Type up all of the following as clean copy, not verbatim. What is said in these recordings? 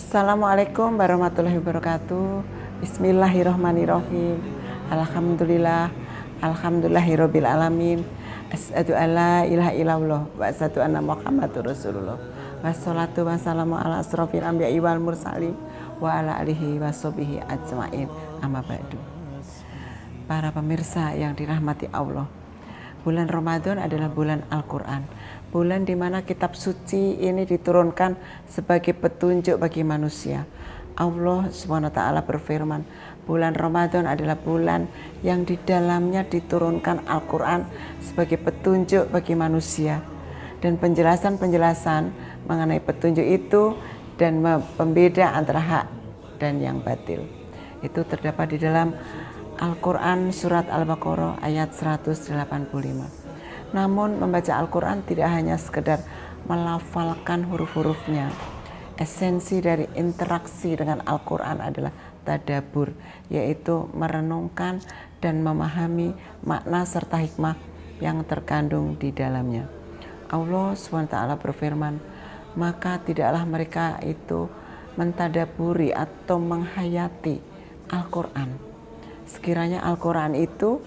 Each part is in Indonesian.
Assalamualaikum warahmatullahi wabarakatuh. Bismillahirrahmanirrahim. Alhamdulillah. Alhamdulillahirabbil alamin. Asyhadu alla ilaha illallah wa asyhadu anna Muhammadur Rasulullah. Wassalatu wassalamu ala asrofil anbiya'i wal mursalin wa ala alihi washabihi ajmain. Amma ba'du. Para pemirsa yang dirahmati Allah, bulan Ramadan adalah bulan Al-Quran, bulan di mana kitab suci ini diturunkan sebagai petunjuk bagi manusia. Allah SWT berfirman, bulan Ramadan adalah bulan yang di dalamnya diturunkan Al-Quran sebagai petunjuk bagi manusia. Dan penjelasan-penjelasan mengenai petunjuk itu dan pembeda antara hak dan yang batil itu terdapat di dalam Al-Quran surat Al-Baqarah ayat 185. Namun membaca Al-Quran tidak hanya sekedar melafalkan huruf-hurufnya. Esensi dari interaksi dengan Al-Quran adalah tadabbur, yaitu merenungkan dan memahami makna serta hikmah yang terkandung di dalamnya. Allah SWT berfirman, maka tidaklah mereka itu mentadaburi atau menghayati Al-Quran. Sekiranya Al-Quran itu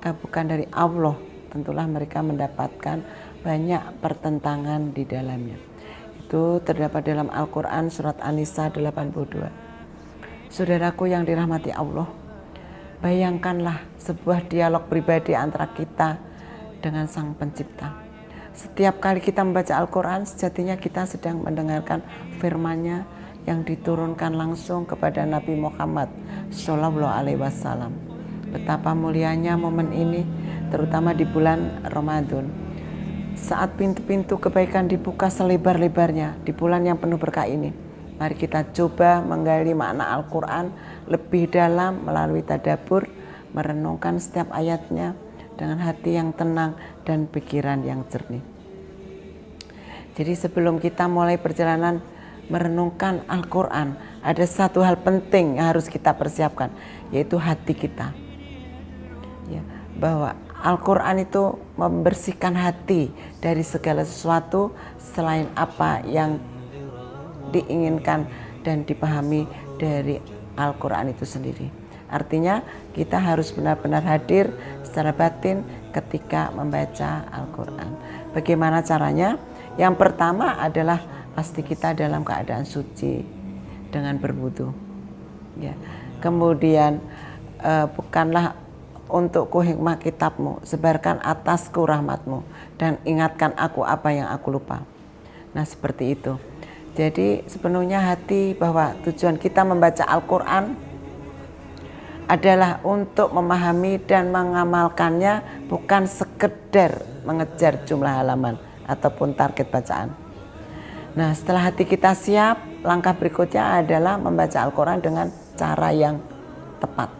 bukan dari Allah, tentulah mereka mendapatkan banyak pertentangan di dalamnya. Itu terdapat dalam Al-Quran surat An-Nisa 82. Saudaraku yang dirahmati Allah, bayangkanlah sebuah dialog pribadi antara kita dengan Sang Pencipta. Setiap kali kita membaca Al-Quran, sejatinya kita sedang mendengarkan firman-Nya yang diturunkan langsung kepada Nabi Muhammad Shallallahu Alaihi Wasallam. Betapa mulianya momen ini, terutama di bulan Ramadan, saat pintu-pintu kebaikan dibuka selebar-lebarnya di bulan yang penuh berkah ini. Mari kita coba menggali makna Al-Quran lebih dalam melalui tadabbur, merenungkan setiap ayatnya dengan hati yang tenang dan pikiran yang jernih. Jadi sebelum kita mulai perjalanan merenungkan Al-Quran, ada satu hal penting yang harus kita persiapkan, yaitu hati kita. Ya, bahwa Al-Quran itu membersihkan hati dari segala sesuatu selain apa yang diinginkan dan dipahami dari Al-Quran itu sendiri. Artinya kita harus benar-benar hadir secara batin ketika membaca Al-Quran. Bagaimana caranya? Yang pertama adalah pasti kita dalam keadaan suci dengan berwudu. Ya. Kemudian bukanlah untukku hikmah kitabmu, sebarkan atasku rahmatmu, dan ingatkan aku apa yang aku lupa. Nah seperti itu. Jadi sepenuhnya hati bahwa tujuan kita membaca Al-Quran adalah untuk memahami dan mengamalkannya, bukan sekedar mengejar jumlah halaman ataupun target bacaan. Nah setelah hati kita siap, langkah berikutnya adalah membaca Al-Quran dengan cara yang tepat.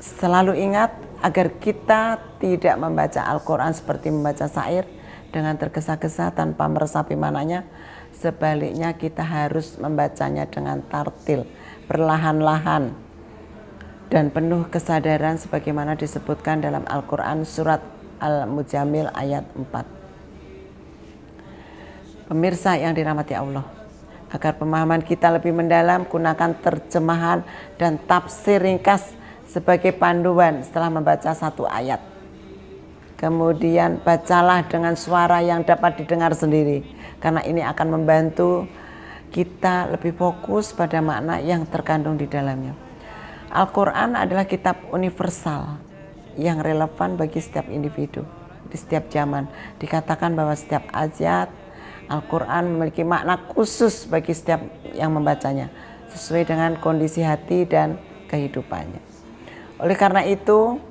Selalu ingat agar kita tidak membaca Al-Quran seperti membaca syair dengan tergesa-gesa tanpa meresapi maknanya. Sebaliknya kita harus membacanya dengan tartil, perlahan-lahan dan penuh kesadaran sebagaimana disebutkan dalam Al-Quran surat Al-Mujamil ayat 4. Pemirsa yang dirahmati Allah, agar pemahaman kita lebih mendalam, gunakan terjemahan dan tafsir ringkas sebagai panduan setelah membaca satu ayat. Kemudian bacalah dengan suara yang dapat didengar sendiri, karena ini akan membantu kita lebih fokus pada makna yang terkandung di dalamnya. Al-Quran adalah kitab universal yang relevan bagi setiap individu di setiap zaman. Dikatakan bahwa setiap ayat Al-Quran memiliki makna khusus bagi setiap yang membacanya, sesuai dengan kondisi hati dan kehidupannya. Oleh karena itu,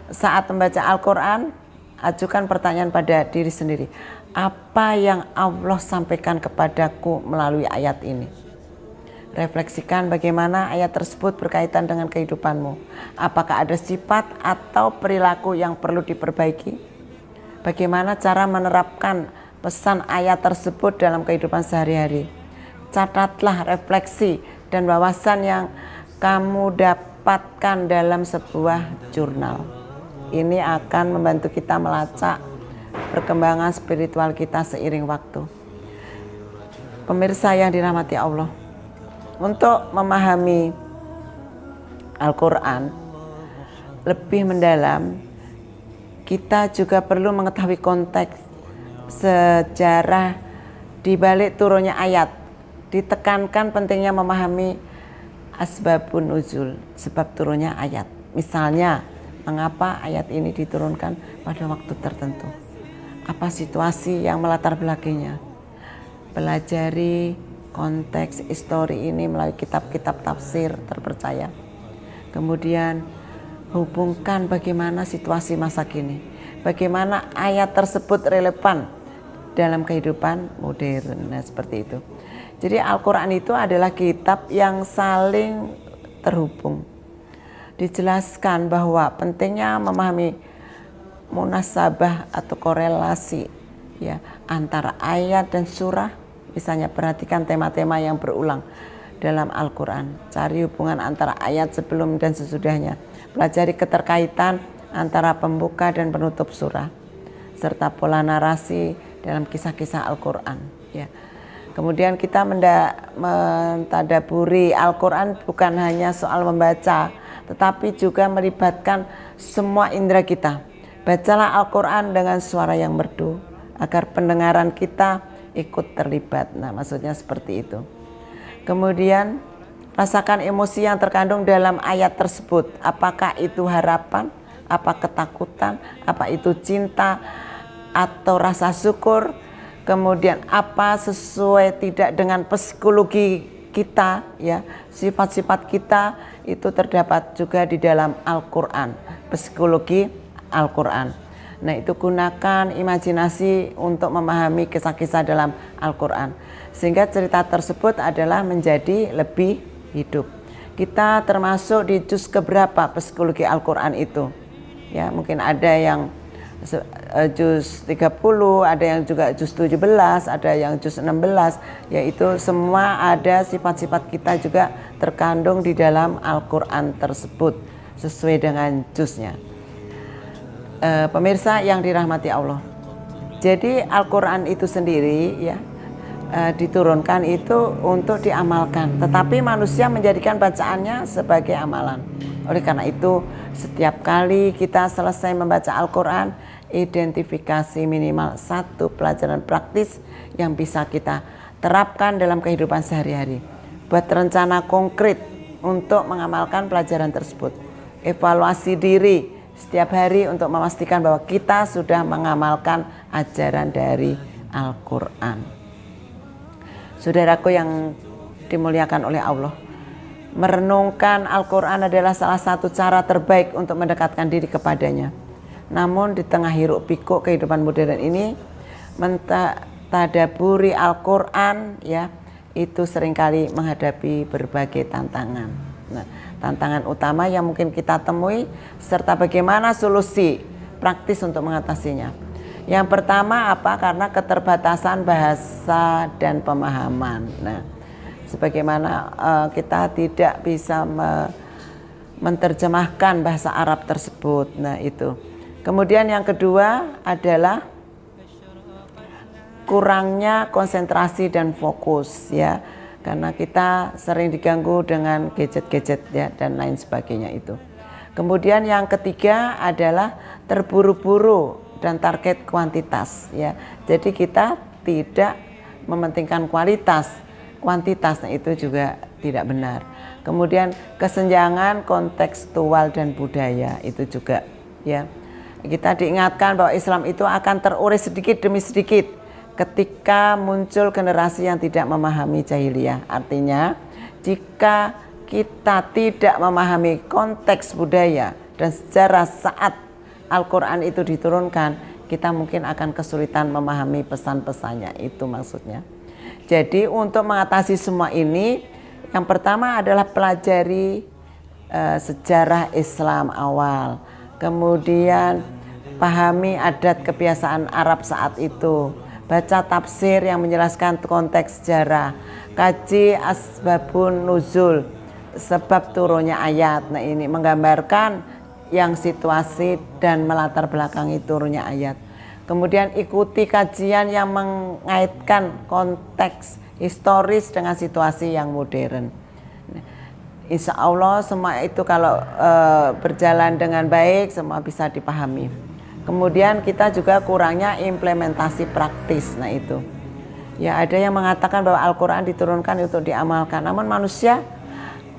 saat membaca Al-Quran, ajukan pertanyaan pada diri sendiri. Apa yang Allah sampaikan kepadaku melalui ayat ini? Refleksikan bagaimana ayat tersebut berkaitan dengan kehidupanmu. Apakah ada sifat atau perilaku yang perlu diperbaiki? Bagaimana cara menerapkan pesan ayat tersebut dalam kehidupan sehari-hari? Catatlah refleksi dan wawasan yang kamu dapatkan dalam sebuah jurnal. Ini akan membantu kita melacak perkembangan spiritual kita seiring waktu. Pemirsa yang dirahmati Allah, Untuk memahami Al-Quran lebih mendalam, kita juga perlu mengetahui konteks sejarah di balik turunnya ayat. Ditekankan pentingnya memahami asbabun nuzul, sebab turunnya ayat. Misalnya, mengapa ayat ini diturunkan pada waktu tertentu? Apa situasi yang melatar belakanginya? Pelajari konteks histori ini melalui kitab-kitab tafsir terpercaya. Kemudian hubungkan bagaimana situasi masa kini, bagaimana ayat tersebut relevan dalam kehidupan modern. Nah, seperti itu. Jadi Al-Quran itu adalah kitab yang saling terhubung. Dijelaskan bahwa pentingnya memahami munasabah atau korelasi ya antara ayat dan surah. Misalnya perhatikan tema-tema yang berulang dalam Al-Quran. Cari hubungan antara ayat sebelum dan sesudahnya. Pelajari keterkaitan antara pembuka dan penutup surah. Serta pola narasi dalam kisah-kisah Al-Quran. Ya. Kemudian kita mentadaburi Al-Quran bukan hanya soal membaca, tetapi juga melibatkan semua indera kita. Bacalah Al-Quran dengan suara yang merdu, agar pendengaran kita ikut terlibat. Nah, maksudnya seperti itu. Kemudian rasakan emosi yang terkandung dalam ayat tersebut. Apakah itu harapan, apa ketakutan, apa itu cinta atau rasa syukur. Kemudian apa sesuai tidak dengan psikologi kita ya, sifat-sifat kita itu terdapat juga di dalam Al-Quran, psikologi Al-Quran. Nah, itu gunakan imajinasi untuk memahami kisah-kisah dalam Al-Quran. Sehingga cerita tersebut adalah menjadi lebih hidup. Kita termasuk di juz keberapa psikologi Al-Quran itu? Ya, mungkin ada yang juz 30, ada yang juga juz 17, ada yang juz 16. Yaitu semua ada sifat-sifat kita juga terkandung di dalam Al-Quran tersebut sesuai dengan juznya. Pemirsa yang dirahmati Allah, jadi Al-Quran itu sendiri ya diturunkan itu untuk diamalkan, tetapi manusia menjadikan bacaannya sebagai amalan. Oleh karena itu setiap kali kita selesai membaca Al-Quran, identifikasi minimal satu pelajaran praktis yang bisa kita terapkan dalam kehidupan sehari-hari. Buat rencana konkret untuk mengamalkan pelajaran tersebut. Evaluasi diri setiap hari untuk memastikan bahwa kita sudah mengamalkan ajaran dari Al-Quran. Saudaraku yang dimuliakan oleh Allah, merenungkan Al-Quran adalah salah satu cara terbaik untuk mendekatkan diri kepadanya. Namun di tengah hiruk pikuk kehidupan modern ini, mentadaburi Al-Quran ya itu seringkali menghadapi berbagai tantangan. Nah, tantangan utama yang mungkin kita temui serta bagaimana solusi praktis untuk mengatasinya. Yang pertama apa? Karena keterbatasan bahasa dan pemahaman. Nah, sebagaimana kita tidak bisa menerjemahkan bahasa Arab tersebut. Nah, itu. Kemudian yang kedua adalah kurangnya konsentrasi dan fokus ya. Karena kita sering diganggu dengan gadget-gadget ya dan lain sebagainya itu. Kemudian yang ketiga adalah terburu-buru dan target kuantitas ya. Jadi kita tidak mementingkan kualitas, kuantitasnya itu juga tidak benar. Kemudian kesenjangan kontekstual dan budaya itu juga ya. Kita diingatkan bahwa Islam itu akan terurai sedikit demi sedikit ketika muncul generasi yang tidak memahami jahiliyah. Artinya jika kita tidak memahami konteks budaya dan sejarah saat Al-Quran itu diturunkan, kita mungkin akan kesulitan memahami pesan-pesannya, itu maksudnya. Jadi untuk mengatasi semua ini, yang pertama adalah pelajari sejarah Islam awal. Kemudian pahami adat kebiasaan Arab saat itu. Baca tafsir yang menjelaskan konteks sejarah, kaji asbabun nuzul, sebab turunnya ayat. Nah, ini menggambarkan yang situasi dan melatar belakangi turunnya ayat. Kemudian ikuti kajian yang mengaitkan konteks historis dengan situasi yang modern. Insya Allah semua itu kalau berjalan dengan baik semua bisa dipahami. Kemudian kita juga kurangnya implementasi praktis. Nah itu ya, ada yang mengatakan bahwa Al-Quran diturunkan untuk diamalkan, namun manusia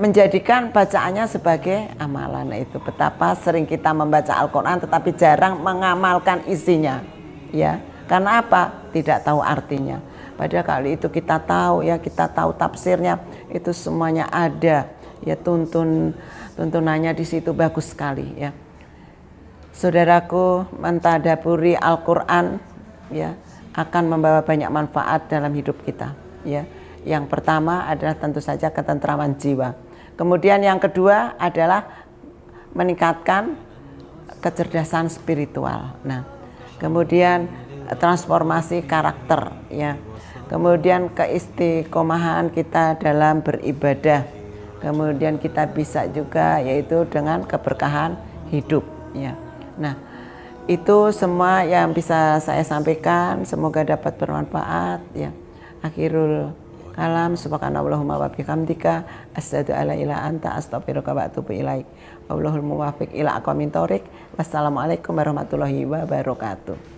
menjadikan bacaannya sebagai amalan. Nah itu betapa sering kita membaca Al-Quran tetapi jarang mengamalkan isinya, ya. Karena apa? Tidak tahu artinya. Padahal kali itu kita tahu, ya, kita tahu tafsirnya, itu semuanya ada, ya, tuntunannya di situ bagus sekali, ya. Saudaraku, mentadaburi Al-Quran, ya, akan membawa banyak manfaat dalam hidup kita, ya. Yang pertama adalah tentu saja ketentraman jiwa. Kemudian yang kedua adalah meningkatkan kecerdasan spiritual. Nah, kemudian transformasi karakter, ya. Kemudian keistiqomahan kita dalam beribadah. Kemudian kita bisa juga yaitu dengan keberkahan hidup, ya. Nah, itu semua yang bisa saya sampaikan, semoga dapat bermanfaat, ya. Akhirul kalam, subhanallahumma wa bihamdika asyhadu alla ilaha anta astaghfiruka wa atubu ilaik. Wallahul muwaffiq ila aqwamit thoriq. Wassalamualaikum warahmatullahi wabarakatuh.